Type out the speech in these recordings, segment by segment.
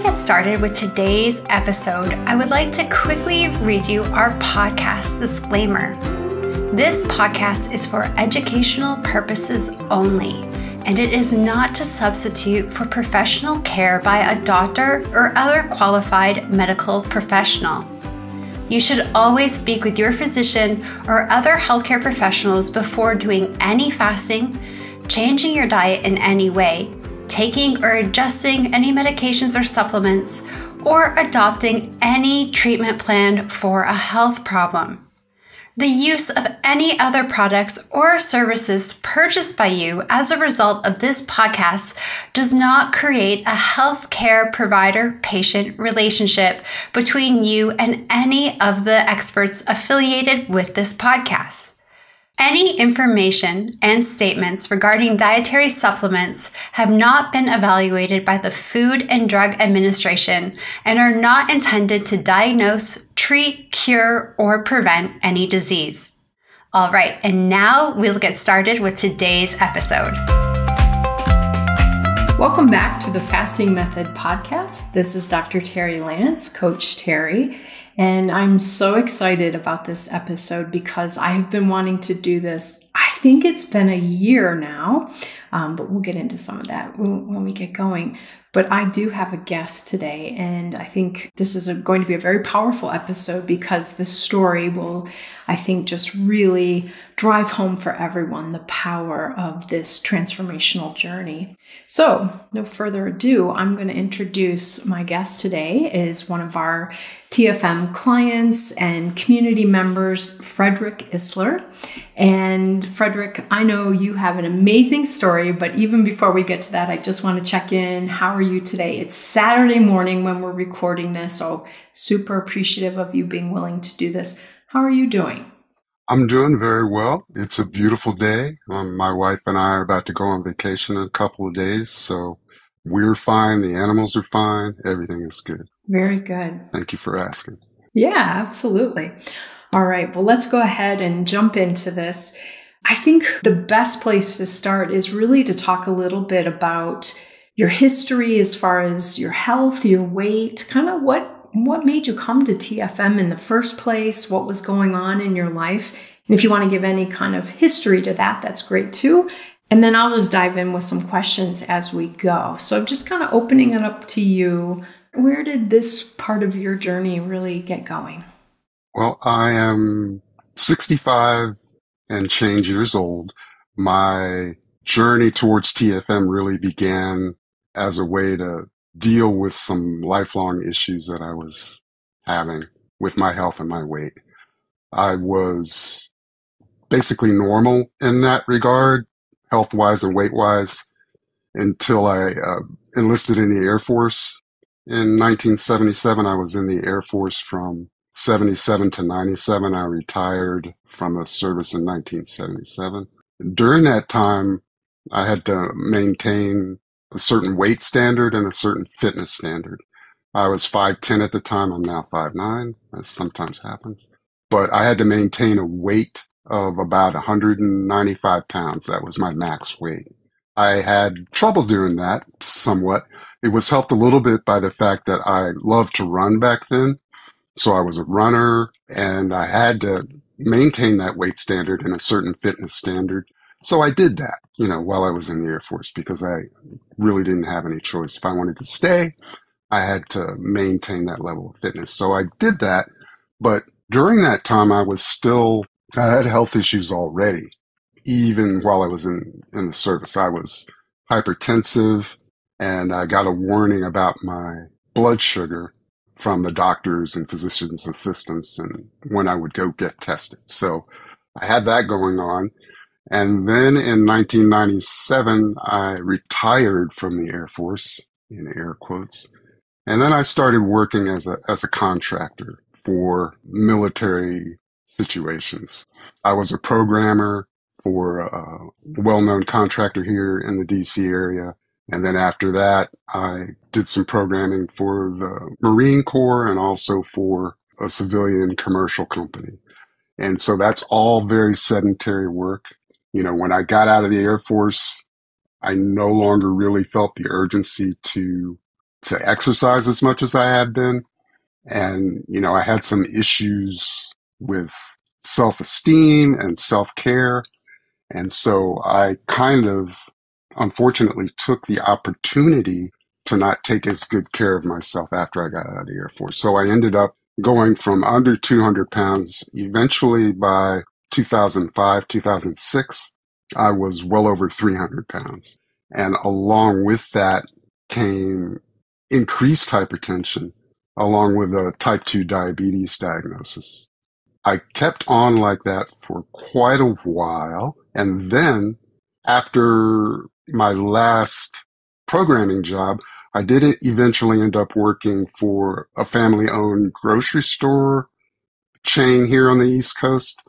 get started with today's episode, I would like to quickly read you our podcast disclaimer. This podcast is for educational purposes only, and it is not to substitute for professional care by a doctor or other qualified medical professional. You should always speak with your physician or other healthcare professionals before doing any fasting, changing your diet in any way, taking or adjusting any medications or supplements, or adopting any treatment plan for a health problem. The use of any other products or services purchased by you as a result of this podcast does not create a healthcare provider-patient relationship between you and any of the experts affiliated with this podcast. Any information and statements regarding dietary supplements have not been evaluated by the Food and Drug Administration and are not intended to diagnose, treat, cure, or prevent any disease. All right, and now we'll get started with today's episode. Welcome back to the Fasting Method podcast. This is Dr. Terri Lance, Coach Terri. And I'm so excited about this episode because I've been wanting to do this. I think it's been a year now, but we'll get into some of that when we get going. But I do have a guest today, and I think this is going to be a very powerful episode because this story will, I think, just really drive home for everyone the power of this transformational journey. So, no further ado, I'm going to introduce my guest today is one of our TFM clients and community members, Fredric Isler. And Fredric, I know you have an amazing story, but even before we get to that, I just want to check in. How are you today? It's Saturday morning when we're recording this, so super appreciative of you being willing to do this. How are you doing? I'm doing very well. It's a beautiful day. My wife and I are about to go on vacation in a couple of days, so we're fine. The animals are fine. Everything is good. Very good. Thank you for asking. Yeah, absolutely. All right. Well, let's go ahead and jump into this. I think the best place to start is really to talk a little bit about your history as far as your health, your weight, kind of what made you come to TFM in the first place? What was going on in your life? And if you want to give any kind of history to that, that's great too. And then I'll just dive in with some questions as we go. So just kind of opening it up to you. Where did this part of your journey really get going? Well, I am 65 and change years old. My journey towards TFM really began as a way to deal with some lifelong issues that I was having with my health and my weight. I was basically normal in that regard, health-wise and weight-wise, until I enlisted in the Air Force. In 1977, I was in the Air Force from 77 to 97. I retired from the service in 1977. During that time, I had to maintain a certain weight standard and a certain fitness standard. I was 5'10" at the time. I'm now 5'9", as sometimes happens. But I had to maintain a weight of about 195 pounds. That was my max weight. I had trouble doing that somewhat. It was helped a little bit by the fact that I loved to run back then. So I was a runner, and I had to maintain that weight standard and a certain fitness standard. So I did that, while I was in the Air Force, because I really didn't have any choice. If I wanted to stay, I had to maintain that level of fitness. So I did that. But during that time, I had health issues already. Even while I was in the service, I was hypertensive, and I got a warning about my blood sugar from the doctors and physician's assistants and when I would go get tested. So I had that going on. And then in 1997, I retired from the Air Force, in air quotes. And then I started working as a contractor for military situations. I was a programmer for a well-known contractor here in the DC area. And then after that, I did some programming for the Marine Corps and also for a civilian commercial company. And so that's all very sedentary work. When I got out of the Air Force, I no longer really felt the urgency to to exercise as much as I had been. And, I had some issues with self-esteem and self-care. And so I kind of, unfortunately, took the opportunity to not take as good care of myself after I got out of the Air Force. So I ended up going from under 200 pounds. Eventually, by 2005, 2006, I was well over 300 pounds. And along with that came increased hypertension, along with a type 2 diabetes diagnosis. I kept on like that for quite a while. And then after my last programming job, I did eventually end up working for a family owned grocery store chain here on the East Coast.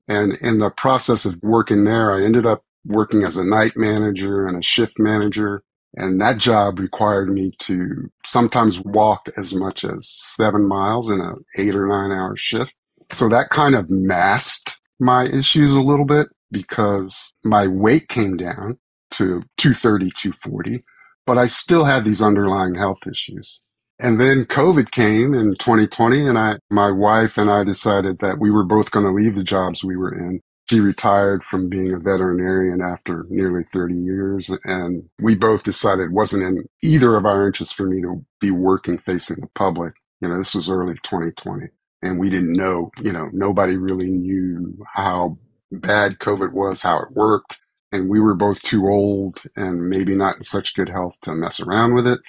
And in the process of working there, I ended up working as a night manager and a shift manager. And that job required me to sometimes walk as much as 7 miles in an 8 or 9 hour shift. So that kind of masked my issues a little bit because my weight came down to 230, 240, but I still had these underlying health issues. And then COVID came in 2020, and my wife and I decided that we were both going to leave the jobs we were in. She retired from being a veterinarian after nearly 30 years, and we both decided it wasn't in either of our interests for me to be working facing the public. This was early 2020, and we didn't know, nobody really knew how bad COVID was, how it worked, and we were both too old and maybe not in such good health to mess around with it.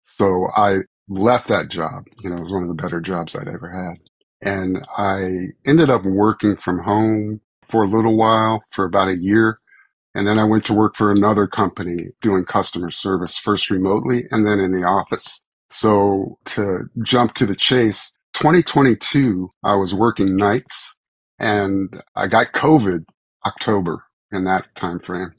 So I left that job. It was one of the better jobs I'd ever had. And I ended up working from home for a little while, for about a year. And then I went to work for another company doing customer service, first remotely and then in the office. So to jump to the chase, 2022, I was working nights and I got COVID October in that time frame.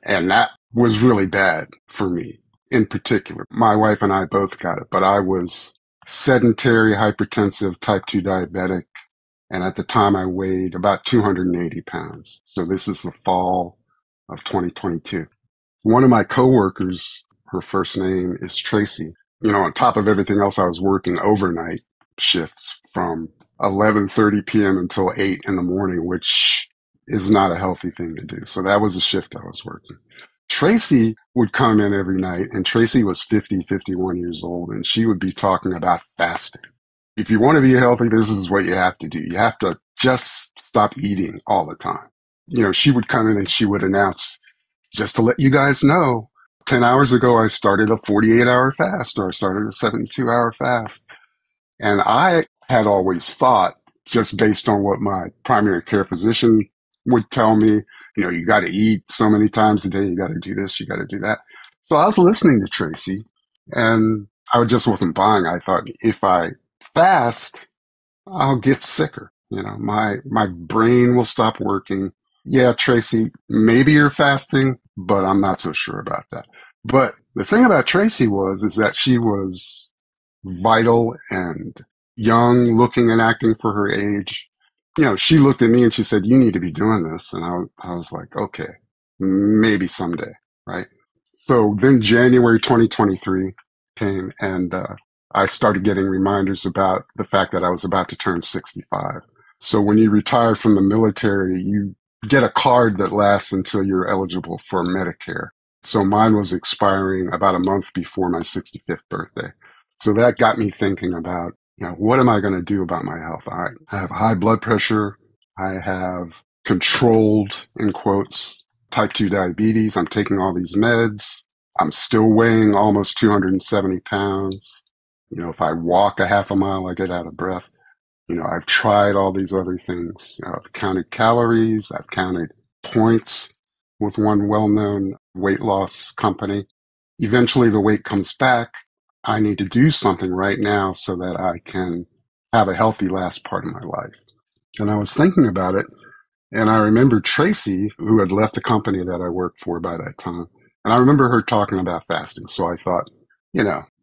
And that was really bad for me in particular. My wife and I both got it, but I was sedentary, hypertensive, type 2 diabetic. And at the time I weighed about 280 pounds. So this is the fall of 2022. One of my coworkers, her first name is Tracy. On top of everything else, I was working overnight shifts from 11:30 p.m. until 8 in the morning, which is not a healthy thing to do. So that was the shift I was working. Tracy would come in every night, and Tracy was 50, 51 years old, and she would be talking about fasting. If you want to be healthy, this is what you have to do. You have to just stop eating all the time. She would come in and she would announce, just to let you guys know, 10 hours ago, I started a 48-hour fast, or I started a 72-hour fast. And I had always thought, just based on what my primary care physician would tell me, you got to eat so many times a day, you got to do this, you got to do that. So I was listening to Tracy, and I just wasn't buying. I thought, if I fast, I'll get sicker. My brain will stop working. Yeah, Tracy, maybe you're fasting, but I'm not so sure about that. But the thing about Tracy is that she was vital and young looking and acting for her age. She looked at me and she said, you need to be doing this. And I was like, okay, maybe someday. Right. So then January 2023 came, and I started getting reminders about the fact that I was about to turn 65. So when you retire from the military, you get a card that lasts until you're eligible for Medicare. So mine was expiring about a month before my 65th birthday. So that got me thinking about, what am I going to do about my health? I have high blood pressure. I have controlled, in quotes, type 2 diabetes. I'm taking all these meds. I'm still weighing almost 270 pounds. If I walk a half a mile, I get out of breath. I've tried all these other things. I've counted calories. I've counted points with one well-known weight loss company. Eventually the weight comes back. I need to do something right now so that I can have a healthy last part of my life. And I was thinking about it, and I remember Tracy, who had left the company that I worked for by that time. And I remember her talking about fasting. So I thought,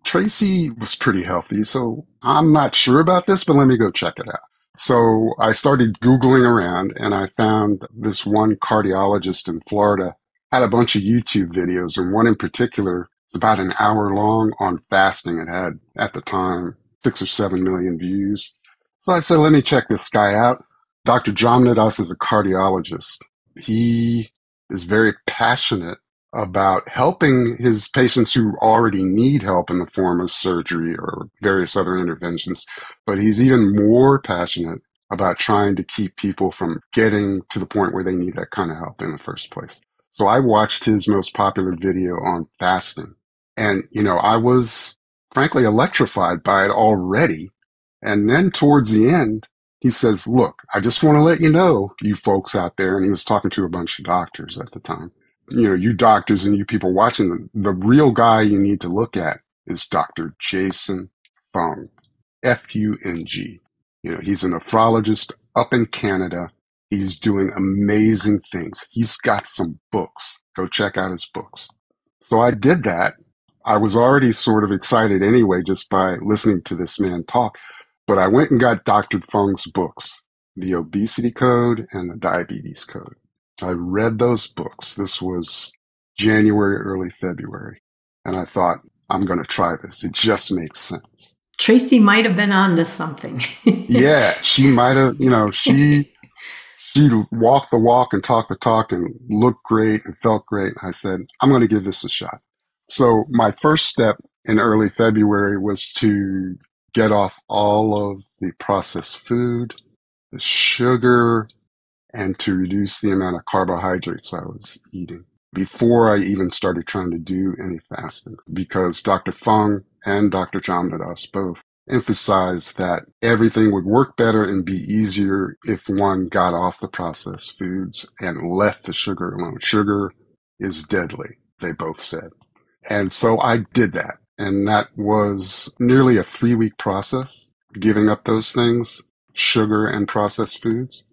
Tracy was pretty healthy, so I'm not sure about this, but let me go check it out. So I started Googling around, and I found this one cardiologist in Florida had a bunch of YouTube videos, and one in particular It's about an hour long on fasting. It had, at the time, 6 or 7 million views. So I said, let me check this guy out. Dr. Jamnadas is a cardiologist. He is very passionate about helping his patients who already need help in the form of surgery or various other interventions. But he's even more passionate about trying to keep people from getting to the point where they need that kind of help in the first place. So I watched his most popular video on fasting. And, I was frankly electrified by it already. And then towards the end, he says, look, I just want to let you know, you folks out there. And he was talking to a bunch of doctors at the time. You doctors and you people watching them, the real guy you need to look at is Dr. Jason Fung, Fung. He's a nephrologist up in Canada. He's doing amazing things. He's got some books. Go check out his books. So I did that. I was already sort of excited anyway, just by listening to this man talk. But I went and got Dr. Fung's books, The Obesity Code and The Diabetes Code. I read those books. This was January, early February. And I thought, I'm going to try this. It just makes sense. Tracy might have been onto something. Yeah, she might have, she walked the walk and talked the talk and looked great and felt great. I said, I'm going to give this a shot. So my first step in early February was to get off all of the processed food, the sugar, and to reduce the amount of carbohydrates I was eating before I even started trying to do any fasting, because Dr. Fung and Dr. Jamnadas both emphasized that everything would work better and be easier if one got off the processed foods and left the sugar alone. Sugar is deadly, they both said. And so I did that. And that was nearly a 3-week process, giving up those things, sugar and processed foods.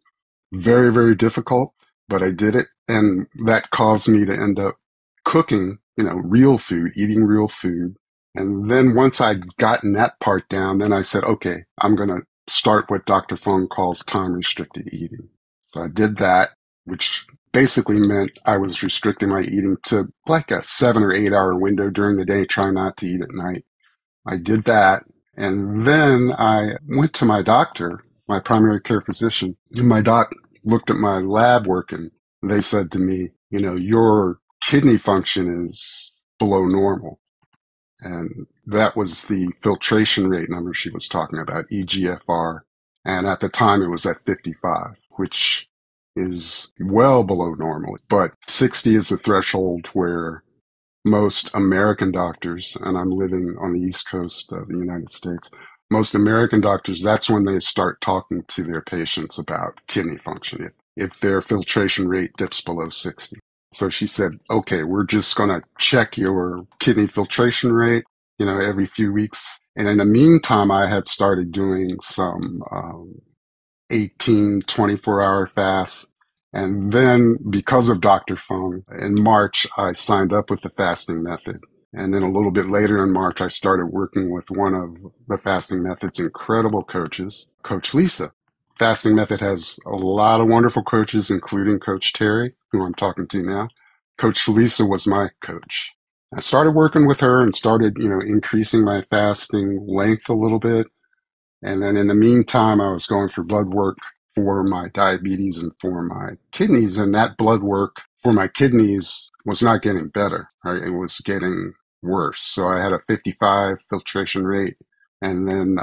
Very, very difficult, but I did it. And that caused me to end up cooking, real food, eating real food. And then once I'd gotten that part down, then I said, okay, I'm going to start what Dr. Fung calls time restricted eating. So I did that, which basically meant I was restricting my eating to like a 7 or 8 hour window during the day, trying not to eat at night. I did that. And then I went to my doctor, my primary care physician, and my doc looked at my lab work and they said to me, your kidney function is below normal. And that was the filtration rate number she was talking about, EGFR. And at the time it was at 55, which is well below normal. But 60 is the threshold where most American doctors, and I'm living on the East Coast of the United States, most American doctors, that's when they start talking to their patients about kidney function, if their filtration rate dips below 60. So she said, okay, we're just going to check your kidney filtration rate, every few weeks. And in the meantime, I had started doing some 18, 24-hour fasts. And then because of Dr. Fung, in March, I signed up with the fasting method. And then a little bit later in March, I started working with one of the fasting method's incredible coaches, Coach Lisa. Fasting method has a lot of wonderful coaches, including Coach Terri, who I'm talking to now. Coach Lisa was my coach. I started working with her and started, increasing my fasting length a little bit. And then in the meantime, I was going for blood work for my diabetes and for my kidneys. And that blood work for my kidneys was not getting better, right? It was getting worse. So I had a 55 filtration rate. And then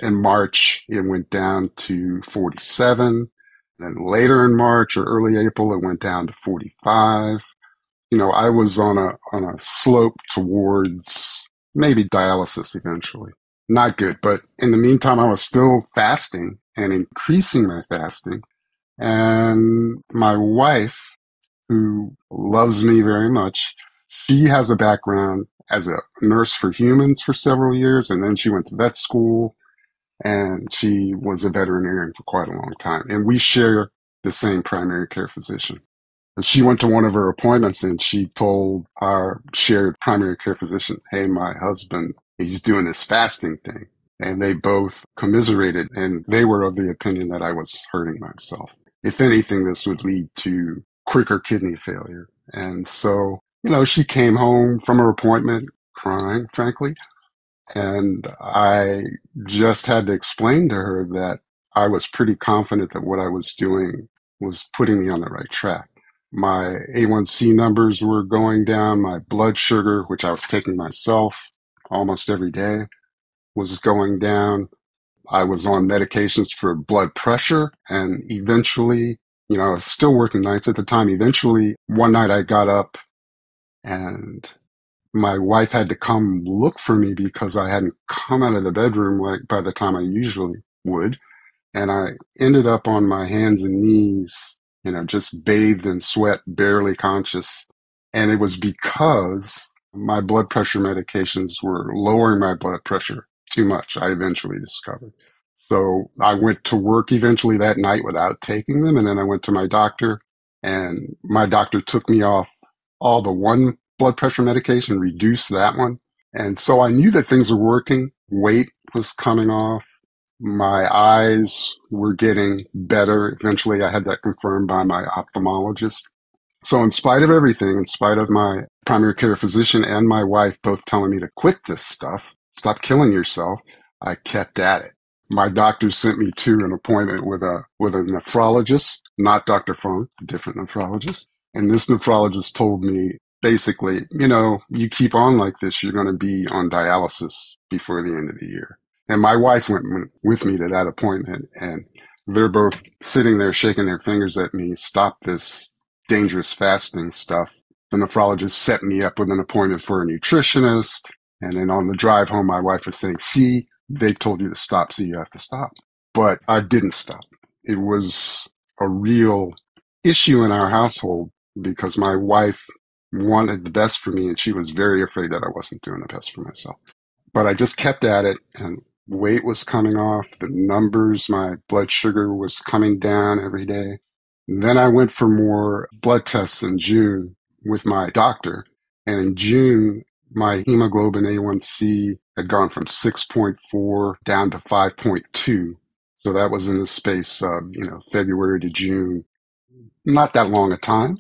in March, it went down to 47. Then later in March or early April, it went down to 45. I was on a slope towards maybe dialysis eventually. Not good, but in the meantime, I was still fasting and increasing my fasting. And my wife, who loves me very much, she has a background as a nurse for humans for several years, and then she went to vet school, and she was a veterinarian for quite a long time. And we share the same primary care physician. And she went to one of her appointments and she told our shared primary care physician, hey, my husband, he's doing this fasting thing. And they both commiserated, and they were of the opinion that I was hurting myself. If anything, this would lead to quicker kidney failure. And so, she came home from her appointment, crying, frankly. And I just had to explain to her that I was pretty confident that what I was doing was putting me on the right track. My A1C numbers were going down. My blood sugar, which I was taking myself almost every day, was going down. I was on medications for blood pressure. And eventually, I was still working nights at the time. Eventually, one night I got up and my wife had to come look for me because I hadn't come out of the bedroom like by the time I usually would. And I ended up on my hands and knees, just bathed in sweat, barely conscious. And it was because my blood pressure medications were lowering my blood pressure too much, I eventually discovered. So I went to work eventually that night without taking them. And then I went to my doctor, and my doctor took me off all the one blood pressure medication, reduced that one. And so I knew that things were working. Weight was coming off. My eyes were getting better. Eventually, I had that confirmed by my ophthalmologist. So in spite of everything, in spite of my primary care physician and my wife both telling me to quit this stuff, stop killing yourself, I kept at it. My doctor sent me to an appointment with a nephrologist, not Dr. Fung, a different nephrologist. And this nephrologist told me basically, you keep on like this, you're going to be on dialysis before the end of the year. And my wife went with me to that appointment, and they're both sitting there shaking their fingers at me, stop this dangerous fasting stuff. The nephrologist set me up with an appointment for a nutritionist. And then on the drive home, my wife was saying, see, they told you to stop, so you have to stop. But I didn't stop. It was a real issue in our household because my wife wanted the best for me, and she was very afraid that I wasn't doing the best for myself. But I just kept at it, and weight was coming off. The numbers, my blood sugar was coming down every day. Then I went for more blood tests in June with my doctor. And in June, my hemoglobin A1C had gone from 6.4 down to 5.2. So that was in the space of, February to June. Not that long a time.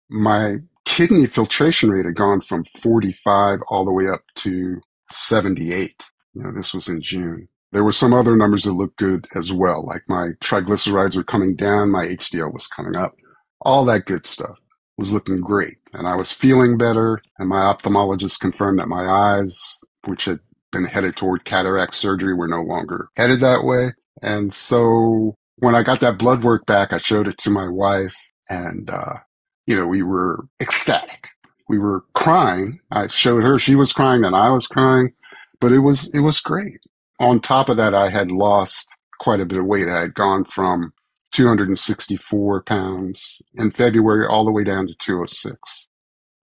My kidney filtration rate had gone from 45 all the way up to 78. This was in June. There were some other numbers that looked good as well, like my triglycerides were coming down, my HDL was coming up. All that good stuff was looking great. And I was feeling better, and my ophthalmologist confirmed that my eyes, which had been headed toward cataract surgery, were no longer headed that way. And so when I got that blood work back, I showed it to my wife, and, we were ecstatic. We were crying. I showed her, she was crying, and I was crying, but it was great. On top of that, I had lost quite a bit of weight. I had gone from 264 pounds in February all the way down to 206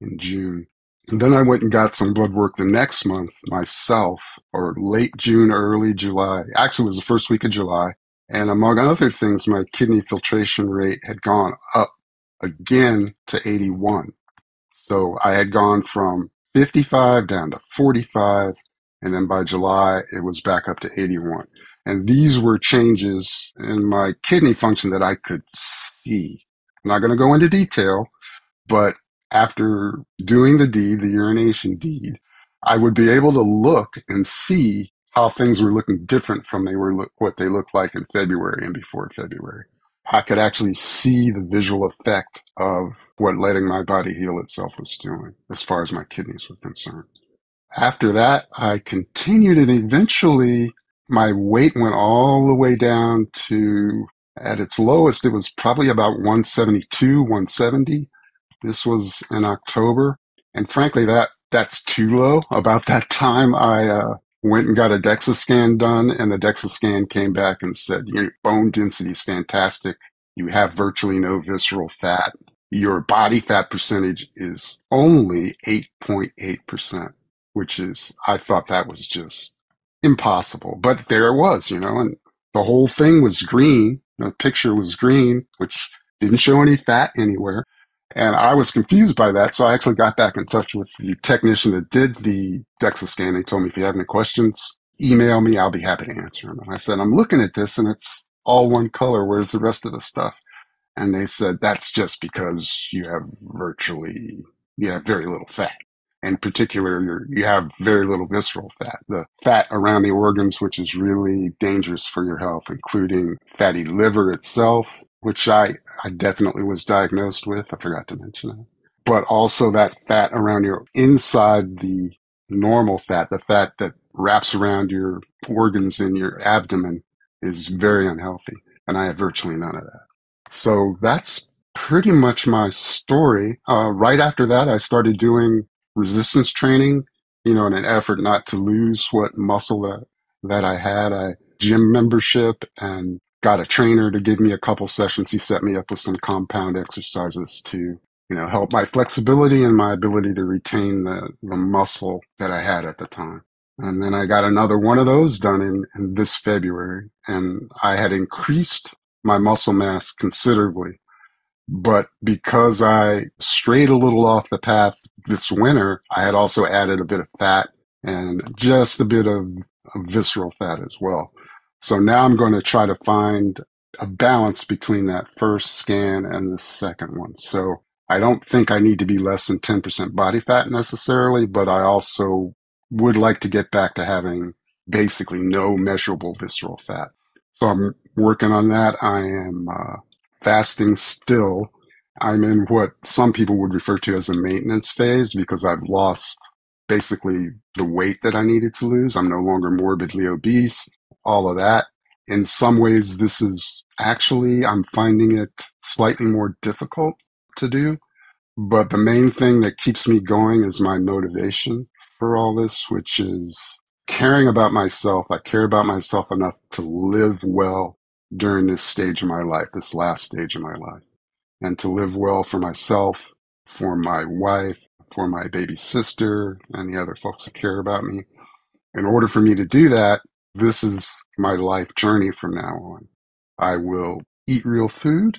in June. And then I went and got some blood work the next month myself, or late June, early July. Actually, it was the first week of July. And among other things, my kidney filtration rate had gone up again to 81. So I had gone from 55 down to 45. And then by July, it was back up to 81. And these were changes in my kidney function that I could see. I'm not going to go into detail, but after doing the deed, the urination deed, I would be able to look and see how things were looking different from what they looked like in February and before February. I could actually see the visual effect of what letting my body heal itself was doing as far as my kidneys were concerned. After that, I continued, and eventually my weight went all the way down to, at its lowest, it was probably about 172, 170. This was in October. And frankly, that's too low. About that time, I went and got a DEXA scan done, and the DEXA scan came back and said, your bone density is fantastic. You have virtually no visceral fat. Your body fat percentage is only 8.8%, which is, I thought that was just impossible. But there it was, and the whole thing was green. The picture was green, which didn't show any fat anywhere. And I was confused by that. So I actually got back in touch with the technician that did the DEXA scan. He told me, if you have any questions, email me. I'll be happy to answer them. And I said, I'm looking at this and it's all one color. Where's the rest of the stuff? And they said, that's just because you have very little fat. In particular, you have very little visceral fat, the fat around the organs, which is really dangerous for your health, including fatty liver itself, which I definitely was diagnosed with. I forgot to mention that. But also that fat around your inside the normal fat, the fat that wraps around your organs in your abdomen is very unhealthy. And I have virtually none of that. So that's pretty much my story. Right after that, I started doing resistance training, in an effort not to lose what muscle that I had. I gym membership and got a trainer to give me a couple sessions. He set me up with some compound exercises to, help my flexibility and my ability to retain the muscle that I had at the time. And then I got another one of those done in this February, and I had increased my muscle mass considerably. But because I strayed a little off the path this winter, I had also added a bit of fat and just a bit of visceral fat as well. So now I'm going to try to find a balance between that first scan and the second one. So I don't think I need to be less than 10% body fat necessarily, but I also would like to get back to having basically no measurable visceral fat. So I'm working on that. I am fasting still. I'm in what some people would refer to as a maintenance phase because I've lost basically the weight that I needed to lose. I'm no longer morbidly obese, all of that. In some ways, this is actually, I'm finding it slightly more difficult to do. But the main thing that keeps me going is my motivation for all this, which is caring about myself. I care about myself enough to live well during this stage of my life, this last stage of my life, and to live well for myself, for my wife, for my baby sister, and the other folks that care about me. In order for me to do that, this is my life journey from now on. I will eat real food.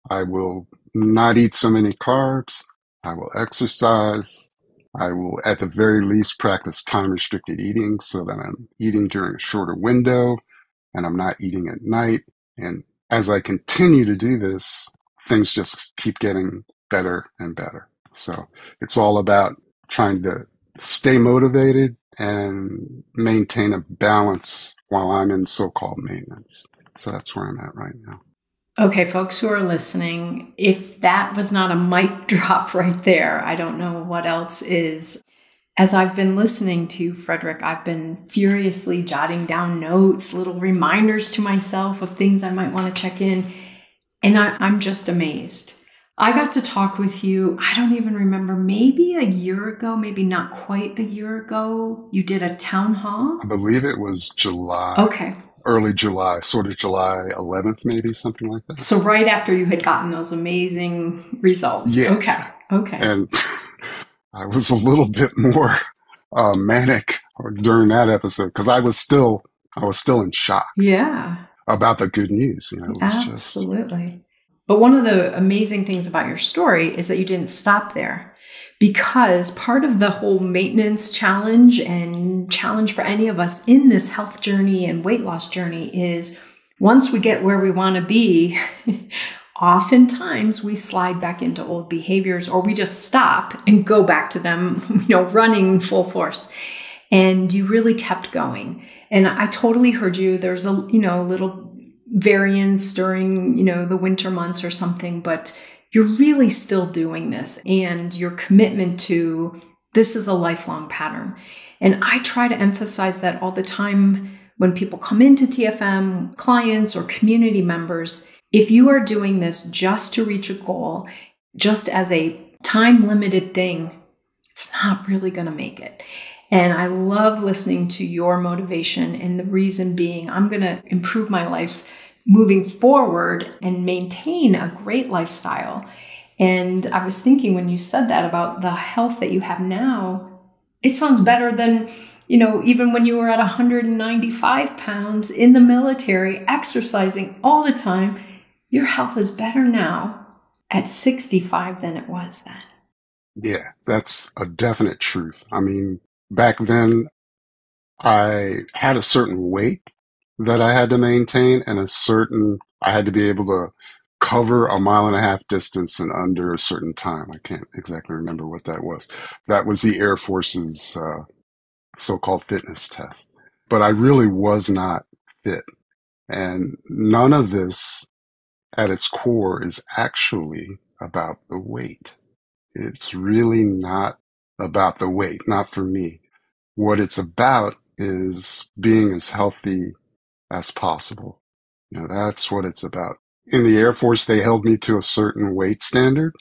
I will not eat so many carbs. I will exercise. I will, at the very least, practice time-restricted eating so that I'm eating during a shorter window and I'm not eating at night. And as I continue to do this, things just keep getting better and better. So it's all about trying to stay motivated and maintain a balance while I'm in so-called maintenance. So that's where I'm at right now. Okay, folks who are listening, if that was not a mic drop right there, I don't know what else is. As I've been listening to Fredric, I've been furiously jotting down notes, little reminders to myself of things I might want to check in. And I'm just amazed. I got to talk with you, I don't even remember, maybe a year ago, maybe not quite a year ago. You did a town hall? I believe it was July. Okay. Early July, sort of July 11th, maybe, something like that. So right after you had gotten those amazing results. Yeah. Okay. And I was a little bit more manic during that episode because I was still in shock. Yeah. About the good news. It was absolutely. But one of the amazing things about your story is that you didn't stop there, because part of the whole maintenance challenge and challenge for any of us in this health journey and weight loss journey is once we get where we want to be, oftentimes we slide back into old behaviors, or we just stop and go back to them, running full force. And you really kept going. And I totally heard you. There's a, little variance during, the winter months or something, but you're really still doing this, and your commitment to this is a lifelong pattern. And I try to emphasize that all the time when people come into TFM, clients or community members. If you are doing this just to reach a goal, just as a time-limited thing, it's not really going to make it. And I love listening to your motivation, and the reason being, I'm going to improve my life moving forward and maintain a great lifestyle. And I was thinking when you said that about the health that you have now, it sounds better than, even when you were at 195 pounds in the military, exercising all the time. Your health is better now at 65 than it was then. Yeah, that's a definite truth. I mean, back then I had a certain weight that I had to maintain and I had to be able to cover a mile and a half distance in under a certain time. I can't exactly remember what that was. That was the Air Force's so-called fitness test. But I really was not fit. And none of this at its core is actually about the weight. It's really not about the weight, not for me. What it's about is being as healthy as possible. That's what it's about. In the Air Force, they held me to a certain weight standard,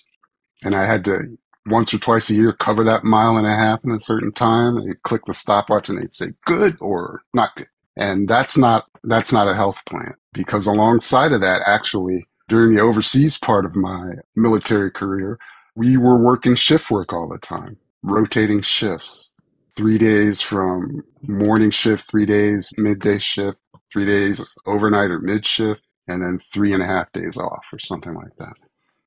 and I had to once or twice a year cover that mile and a half in a certain time. And you'd click the stopwatch and they'd say good or not good. And that's not a health plan, because alongside of that, actually, during the overseas part of my military career, we were working shift work all the time, rotating shifts, 3 days from morning shift, 3 days midday shift, 3 days overnight or mid shift, and then 3.5 days off or something like that.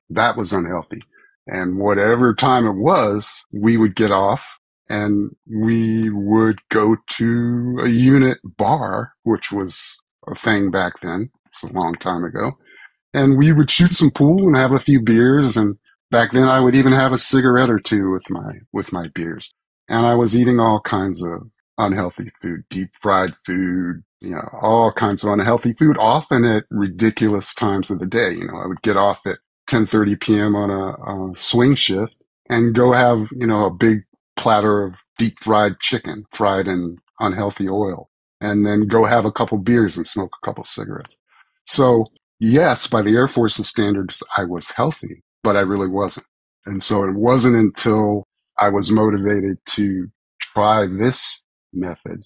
That was unhealthy. And whatever time it was, we would get off and we would go to a unit bar, which was a thing back then. It's a long time ago. And we would shoot some pool and have a few beers. And back then I would even have a cigarette or two with my beers. And I was eating all kinds of unhealthy food, deep fried food, all kinds of unhealthy food, often at ridiculous times of the day. I would get off at 10:30 p.m. on a swing shift and go have, a big platter of deep fried chicken, fried in unhealthy oil, and then go have a couple beers and smoke a couple cigarettes. So yes, by the Air Force's standards, I was healthy, but I really wasn't. And so it wasn't until I was motivated to try this method,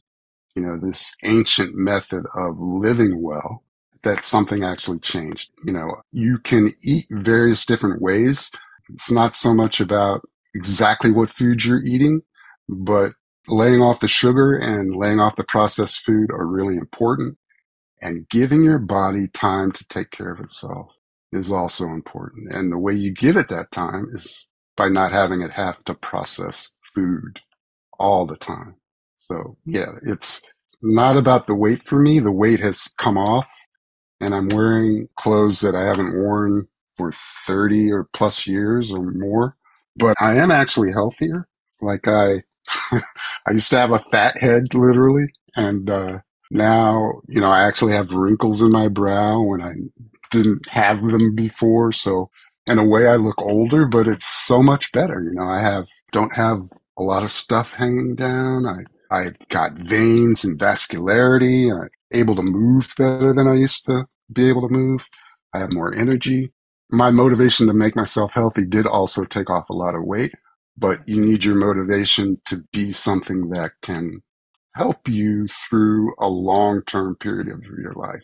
this ancient method of living well, that something actually changed. You can eat various different ways. It's not so much about exactly what food you're eating, but laying off the sugar and laying off the processed food are really important. And giving your body time to take care of itself is also important. And the way you give it that time is by not having it have to process food all the time. So yeah, it's not about the weight for me. The weight has come off, and I'm wearing clothes that I haven't worn for 30 or plus years or more. But I am actually healthier. Like I used to have a fat head, literally. And now, I actually have wrinkles in my brow when I didn't have them before. So in a way, I look older, but it's so much better. Don't have a lot of stuff hanging down. I've got veins and vascularity. I'm able to move better than I used to be able to move. I have more energy. My motivation to make myself healthy did also take off a lot of weight, but you need your motivation to be something that can help you through a long-term period of your life.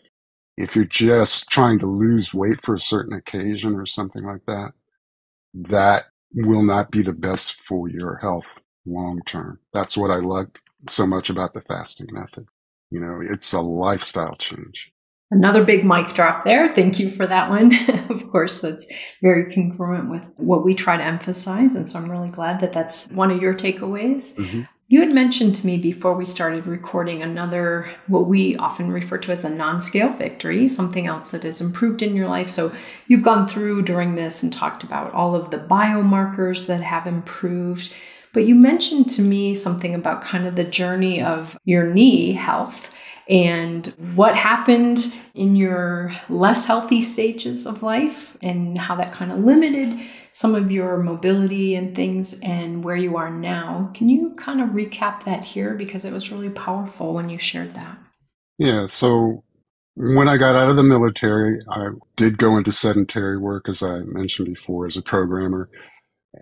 If you're just trying to lose weight for a certain occasion or something like that, that will not be the best for your health long-term. That's what I like so much about the fasting method. It's a lifestyle change. Another big mic drop there. Thank you for that one. Of course, that's very congruent with what we try to emphasize. And so I'm really glad that that's one of your takeaways. Mm-hmm. You had mentioned to me before we started recording another, what we often refer to as a non-scale victory, something else that has improved in your life. So you've gone through during this and talked about all of the biomarkers that have improved. But you mentioned to me something about kind of the journey of your knee health and what happened in your less healthy stages of life and how that kind of limited some of your mobility and things and where you are now. Can you kind of recap that here? Because it was really powerful when you shared that. Yeah. So when I got out of the military, I did go into sedentary work, as I mentioned before, as a programmer.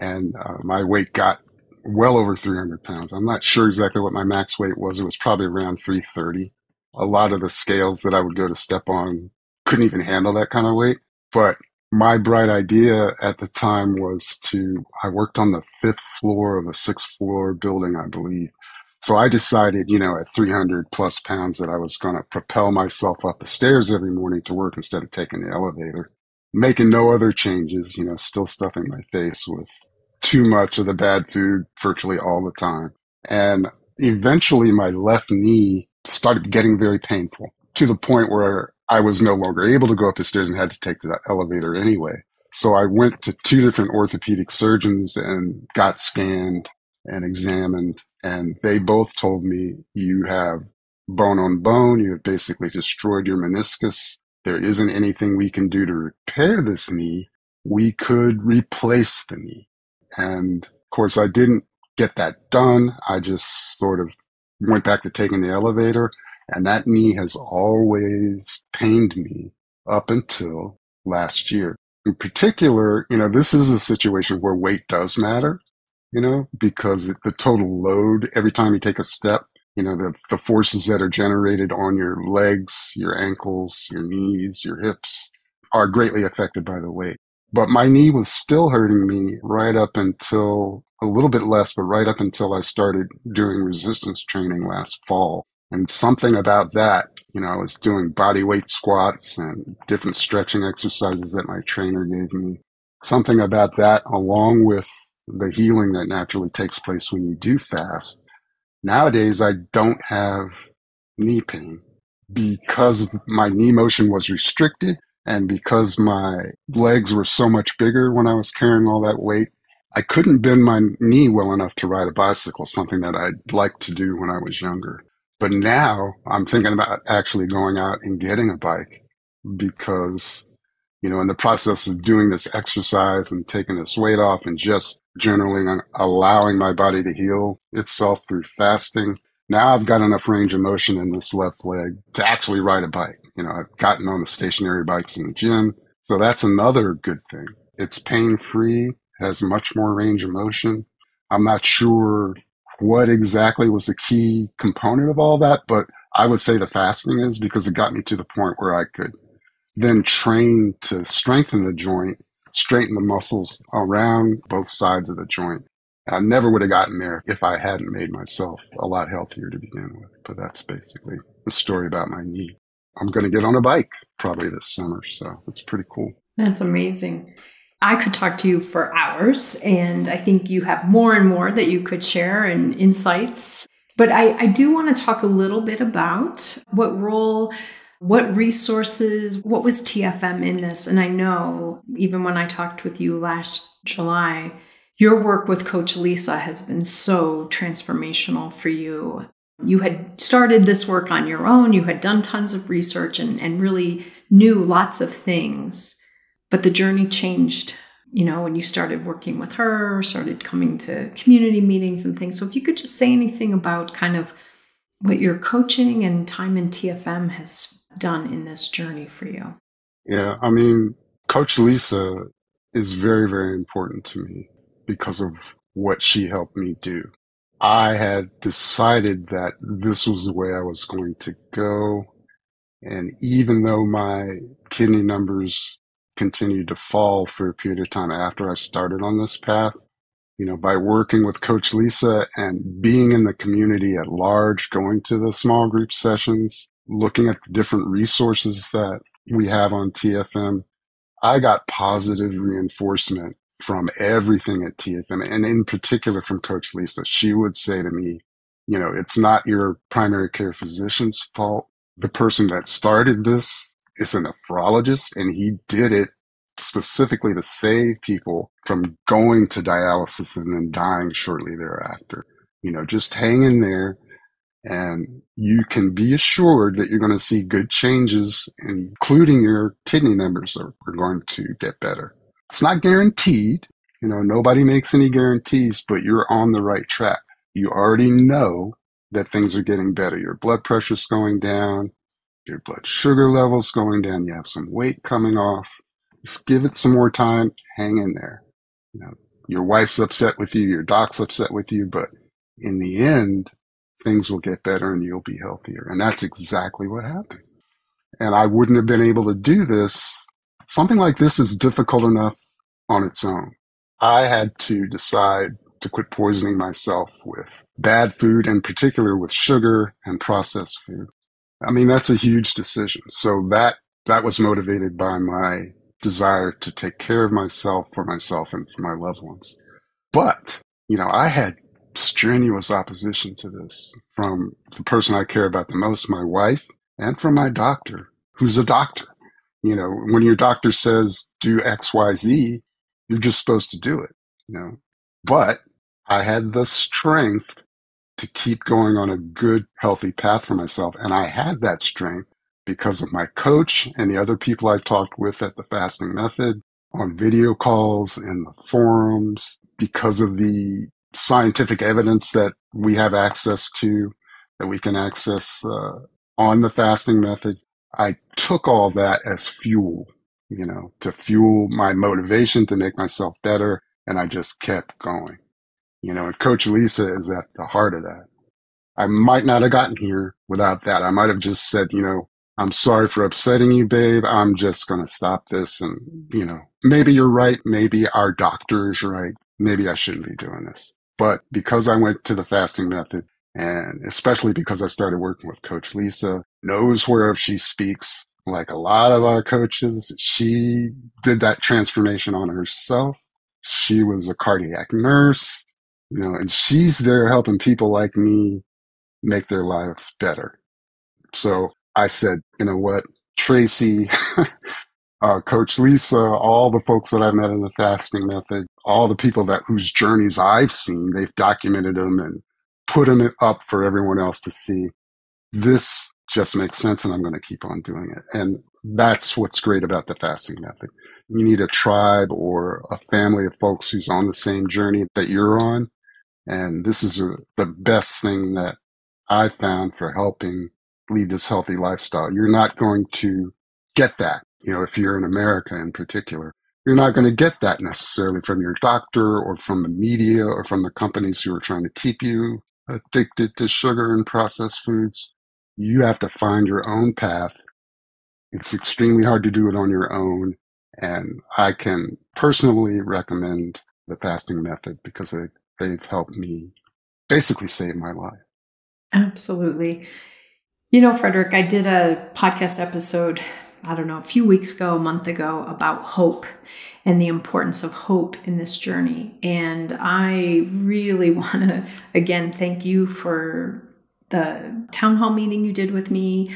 And my weight got well over 300 pounds. I'm not sure exactly what my max weight was. It was probably around 330. A lot of the scales that I would go to step on couldn't even handle that kind of weight. But my bright idea at the time was I worked on the 5th floor of a 6th floor building, I believe. So I decided, at 300 plus pounds that I was going to propel myself up the stairs every morning to work instead of taking the elevator, making no other changes, still stuffing my face with too much of the bad food virtually all the time. And eventually my left knee started getting very painful to the point where I was no longer able to go up the stairs and had to take the elevator anyway. So I went to two different orthopedic surgeons and got scanned and examined, and they both told me, you have bone on bone. You have basically destroyed your meniscus. There isn't anything we can do to repair this knee. We could replace the knee. And of course, I didn't get that done. I just sort of went back to taking the elevator, and that knee has always pained me up until last year. In particular, this is a situation where weight does matter, because the total load every time you take a step, the forces that are generated on your legs, your ankles, your knees, your hips are greatly affected by the weight. But my knee was still hurting me right up until a little bit less, but right up until I started doing resistance training last fall. And something about that, I was doing body weight squats and different stretching exercises that my trainer gave me. Something about that, along with the healing that naturally takes place when you do fast. Nowadays, I don't have knee pain because my knee motion was restricted and because my legs were so much bigger when I was carrying all that weight. I couldn't bend my knee well enough to ride a bicycle, something that I'd liked to do when I was younger. But now I'm thinking about actually going out and getting a bike because, in the process of doing this exercise and taking this weight off and just generally allowing my body to heal itself through fasting, now I've got enough range of motion in this left leg to actually ride a bike. I've gotten on the stationary bikes in the gym. So that's another good thing. It's pain-free, has much more range of motion. I'm not sure what exactly was the key component of all that, but I would say the fasting is, because it got me to the point where I could then train to strengthen the joint, straighten the muscles around both sides of the joint. I never would have gotten there if I hadn't made myself a lot healthier to begin with. But that's basically the story about my knee. I'm going to get on a bike probably this summer, so it's pretty cool. That's amazing. I could talk to you for hours, and I think you have more and more that you could share and insights. But I do want to talk a little bit about what role, what resources, what was TFM in this? And I know even when I talked with you last July, your work with Coach Lisa has been so transformational for you. You had started this work on your own. You had done tons of research and really knew lots of things. But the journey changed, when you started working with her, started coming to community meetings and things. So if you could just say anything about kind of what your coaching and time in TFM has done in this journey for you. Yeah, Coach Lisa is very, very important to me because of what she helped me do. I had decided that this was the way I was going to go. And even though my kidney numbers continued to fall for a period of time after I started on this path, by working with Coach Lisa and being in the community at large, going to the small group sessions, looking at the different resources that we have on TFM, I got positive reinforcement from everything at TFM, and in particular from Coach Lisa. She would say to me, it's not your primary care physician's fault. The person that started this is a nephrologist, and he did it specifically to save people from going to dialysis and then dying shortly thereafter. Just hang in there, and you can be assured that you're going to see good changes, including your kidney numbers are going to get better. It's not guaranteed. Nobody makes any guarantees, but you're on the right track. You already know that things are getting better. Your blood pressure's going down. Your blood sugar level's going down. You have some weight coming off. Just give it some more time. Hang in there. Your wife's upset with you. Your doc's upset with you, but in the end, things will get better and you'll be healthier. And that's exactly what happened. And I wouldn't have been able to do this. Something like this is difficult enough on its own. I had to decide to quit poisoning myself with bad food, in particular with sugar and processed food. That's a huge decision. So that was motivated by my desire to take care of myself, for myself, and for my loved ones. But, I had strenuous opposition to this from the person I care about the most, my wife, and from my doctor. who's a doctor. When your doctor says do X, Y, Z, you're just supposed to do it. But I had the strength to keep going on a good, healthy path for myself. And I had that strength because of my coach and the other people I talked with at the fasting method, on video calls, in the forums, because of the scientific evidence that we have access to, that we can access on the fasting method. I took all that as fuel, to fuel my motivation to make myself better. And I just kept going, and Coach Lisa is at the heart of that. I might not have gotten here without that. I might have just said, I'm sorry for upsetting you, babe. I'm just going to stop this. And, maybe you're right. Maybe our doctor is right. Maybe I shouldn't be doing this. But because I went to the fasting method, and especially because I started working with Coach Lisa, knows whereof she speaks, like a lot of our coaches, she did that transformation on herself. She was a cardiac nurse, and she's there helping people like me make their lives better. So I said, you know what, Tracy, Coach Lisa, all the folks that I've met in the fasting method, all the people whose journeys I've seen, they've documented them and put them up for everyone else to see. This just makes sense, and I'm going to keep on doing it. And that's what's great about the fasting method. You need a tribe or a family of folks who's on the same journey that you're on. And this is the best thing that I found for helping lead this healthy lifestyle. You're not going to get that, if you're in America in particular. You're not going to get that necessarily from your doctor or from the media or from the companies who are trying to keep you addicted to sugar and processed foods. You have to find your own path. It's extremely hard to do it on your own. And I can personally recommend the fasting method because they've helped me basically save my life. Absolutely. Fredric, I did a podcast episode, a few weeks ago, a month ago, about hope and the importance of hope in this journey. And I really want to, again, thank you for the town hall meeting you did with me,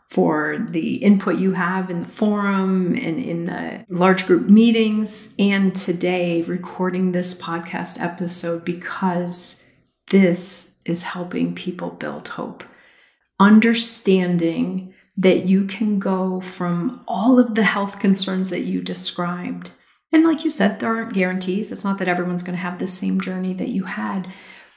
for the input you have in the forum and in the large group meetings, and today recording this podcast episode, because this is helping people build hope. Understanding that you can go from all of the health concerns that you described. And like you said, there aren't guarantees. It's not that everyone's going to have the same journey that you had,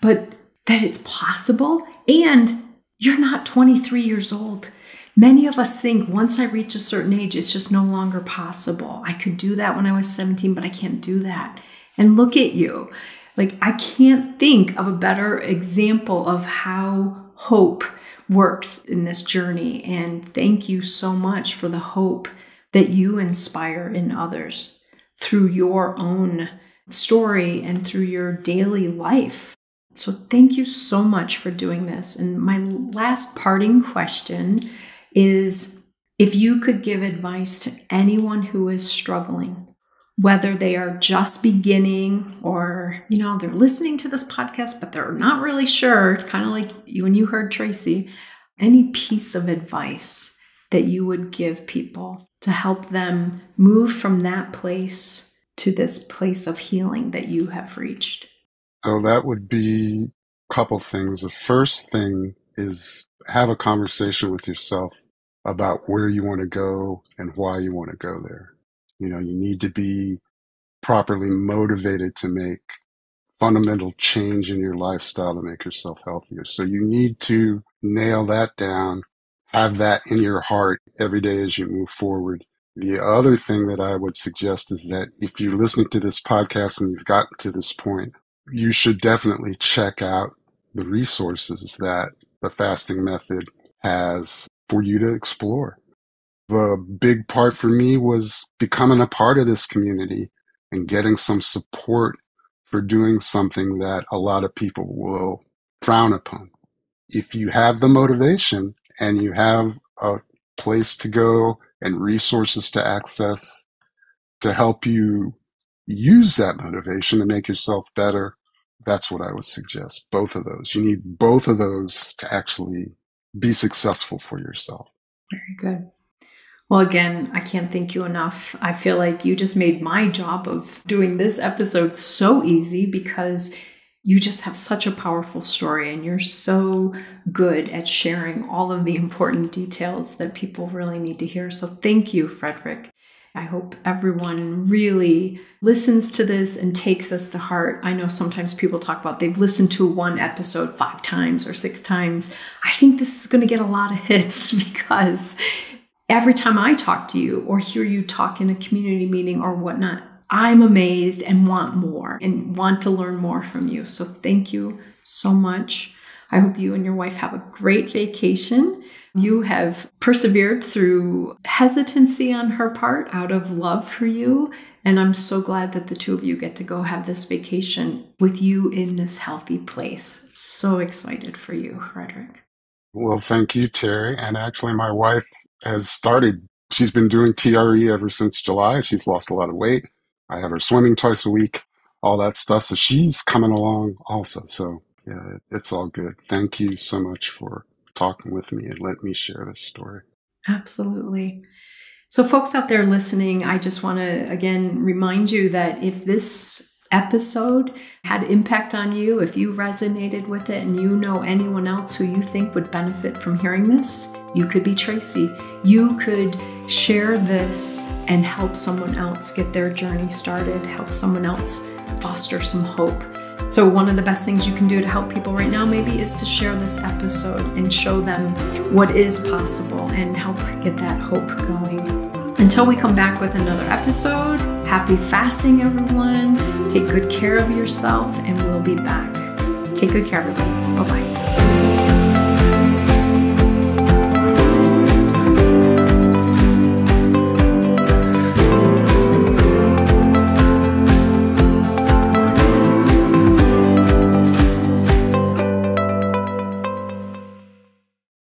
but that it's possible. And you're not 23 years old. Many of us think once I reach a certain age, it's just no longer possible. I could do that when I was 17, but I can't do that. And look at you. Like, I can't think of a better example of how hope works in this journey. And thank you so much for the hope that you inspire in others through your own story and through your daily life. So thank you so much for doing this. And my last parting question is, if you could give advice to anyone who is struggling, whether they are just beginning or, they're listening to this podcast, but they're not really sure, it's kind of like when you heard Tracy, any piece of advice that you would give people to help them move from that place to this place of healing that you have reached? Oh, that would be a couple things. The first thing is have a conversation with yourself about where you want to go and why you want to go there. You need to be properly motivated to make fundamental change in your lifestyle to make yourself healthier. So you need to nail that down, have that in your heart every day as you move forward. The other thing that I would suggest is that if you're listening to this podcast and you've gotten to this point, you should definitely check out the resources that the fasting method has for you to explore. The big part for me was becoming a part of this community and getting some support for doing something that a lot of people will frown upon. If you have the motivation and you have a place to go and resources to access to help you use that motivation to make yourself better, that's what I would suggest. Both of those. You need both of those to actually be successful for yourself. Very good. Well, again, I can't thank you enough. I feel like you just made my job of doing this episode so easy because you just have such a powerful story and you're so good at sharing all of the important details that people really need to hear. So thank you, Fredric. I hope everyone really listens to this and takes this to heart. I know sometimes people talk about they've listened to one episode 5 times or 6 times. I think this is going to get a lot of hits because every time I talk to you or hear you talk in a community meeting or whatnot, I'm amazed and want more and want to learn more from you. So thank you so much. I hope you and your wife have a great vacation. You have persevered through hesitancy on her part out of love for you. And I'm so glad that the two of you get to go have this vacation with you in this healthy place. So excited for you, Fredric. Well, thank you, Terri. And actually, my wife she's been doing TRE ever since July. She's lost a lot of weight. I have her swimming twice a week, all that stuff. So she's coming along also. So yeah, it's all good. Thank you so much for talking with me and letting me share this story. Absolutely. So folks out there listening, I just want to again remind you that if this episode had impact on you, if you resonated with it and you know anyone else who you think would benefit from hearing this, you could be Tracy. You could share this and help someone else get their journey started, help someone else foster some hope. So one of the best things you can do to help people right now maybe is to share this episode and show them what is possible and help get that hope going. Until we come back with another episode, happy fasting, everyone. Take good care of yourself, and we'll be back. Take good care, everybody. Bye-bye.